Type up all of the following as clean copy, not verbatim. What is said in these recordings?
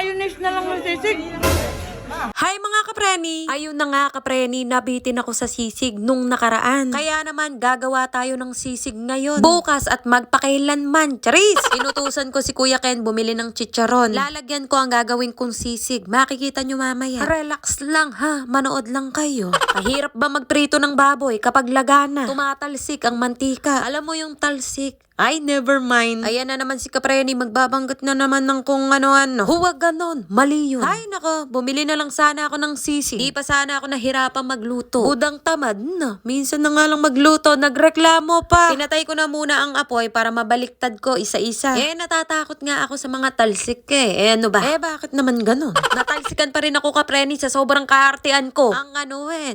mayonnaise na lang ng sisig. Hi mga kapreni! Ayun na nga kapreni, nabitin ako sa sisig nung nakaraan. Kaya naman gagawa tayo ng sisig ngayon. Bukas at magpakailanman. Charis! Inutusan ko si Kuya Ken bumili ng chicharon. Lalagyan ko ang gagawin kong sisig. Makikita nyo mamaya. Relax lang ha, manood lang kayo. Mahirap ba magprito ng baboy kapag lagana? Tumatalsik ang mantika. Alam mo yung talsik? Ay, never mind. Ayan na naman si Kapreni, magbabanggit na naman ng kung ano-ano. Huwag ganon, mali yun. Ay, nako, bumili na lang sana ako ng sisig. Di pa sana ako nahirapan magluto. Budang tamad na. Minsan na nga lang magluto, nagreklamo pa. Pinatay ko na muna ang apoy para mabaliktad ko isa-isa. Natatakot nga ako sa mga talsik eh. Ano ba? Bakit naman ganon? Natalsikan pa rin ako Kapreni sa sobrang kaartean ko. Ang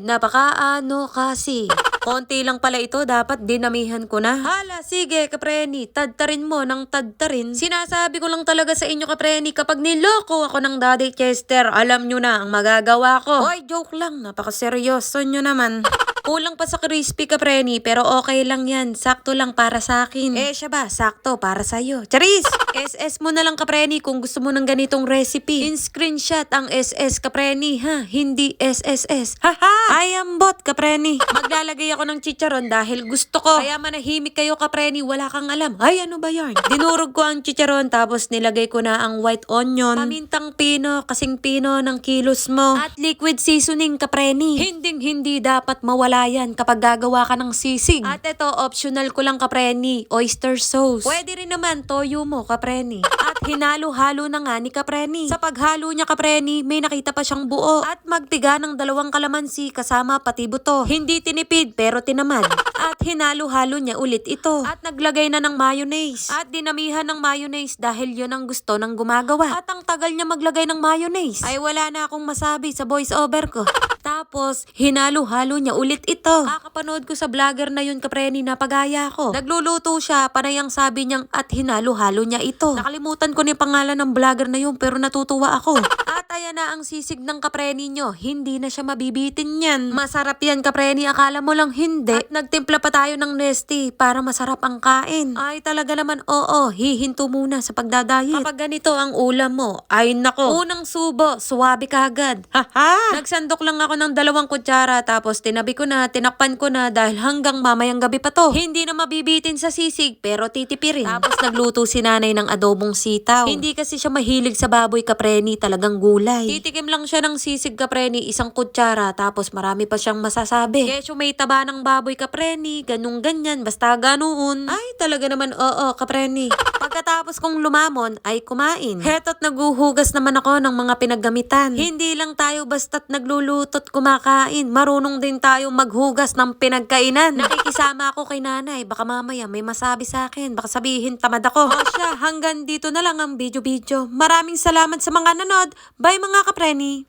napaka-ano kasi. Konti lang pala ito, dapat dinamihan ko na. Hala, sige Kapreni, tadtarin mo ng tadtarin. Sinasabi ko lang talaga sa inyo Kapreni, kapag niloko ako ng Daddy Chester, alam nyo na ang magagawa ko. Oy, joke lang, napakaseryoso nyo naman. Kulang pa sa crispy Kapreni, pero okay lang yan. Sakto lang para sa akin. Siya ba? Sakto para sa'yo. Charis! SS mo na lang Kapreni kung gusto mo ng ganitong recipe. In-screenshot ang SS Kapreni ha, hindi SSS. Haha! I am bot Kapreni. Maglalagay ako ng chicharon dahil gusto ko. Kaya manahimik kayo Kapreni, wala kang alam. Ay, ano ba yarn? Dinurog ko ang chicharon tapos nilagay ko na ang white onion, pamintang pino, kasing pino ng kilos mo, at liquid seasoning Kapreni. Hindi dapat mawala yan kapag gagawa ka ng sisig. At ito, optional ko lang Kapreni, oyster sauce. Pwede rin naman toyo mo Kapreni. At hinalo-halo na nga ni Kapreni. Sa paghalo niya Kapreni, may nakita pa siyang buo. At magtiga ng 2 kalamansi kasama pati buto. Hindi tinipid pero tinamad. At hinalo-halo niya ulit ito. At naglagay na ng mayonnaise. At dinamihan ng mayonnaise dahil yun ang gusto ng gumagawa. At ang tagal niya maglagay ng mayonnaise. Ay wala na akong masabi sa voice over ko. Tapos, hinalo-halo niya ulit ito. Kakapanood ko sa vlogger na yun Kapreni, napagaya ko. Nagluluto siya, panay ang sabi niyang at hinalo-halo niya ito. Nakalimutan ko na yung pangalan ng vlogger na yun pero natutuwa ako. At ayan na ang sisig ng Kapreni nyo. Hindi na siya mabibitin yan. Masarap yan Kapreni, akala mo lang hindi. At nagtimpla pa tayo ng Nesty para masarap ang kain. Ay talaga naman oo, hihinto muna sa pagdadayet. Kapag ganito ang ulam mo, ay nako. Unang subo, suwabe kagad. Haha! Nagsandok lang ako ng 2 kutsara tapos tinabi ko na, tinakpan ko na dahil hanggang mamayang gabi pa to. Hindi na mabibitin sa sisig pero titipirin. Tapos nagluto si nanay ng adobong sitaw. Hindi kasi siya mahilig sa baboy Kapreni, talagang gulay. Titikim lang siya ng sisig Kapreni, 1 kutsara tapos marami pa siyang masasabi. Kesyo may taba ng baboy Kapreni, ganung ganyan, basta ganoon. Ay talaga naman oo Kapreni. Pagkatapos kong lumamon ay kumain. Heto't naguhugas naman ako ng mga pinaggamitan. Hindi lang tayo basta't nagluluto't kumakain. Marunong din tayo maghugas ng pinagkainan. Nakikisama ako kay nanay. Baka mamaya may masabi sa akin. Baka sabihin tamad ako. O siya, hanggang dito na lang ang video. Maraming salamat sa mga nanood. Bye mga Kapreni!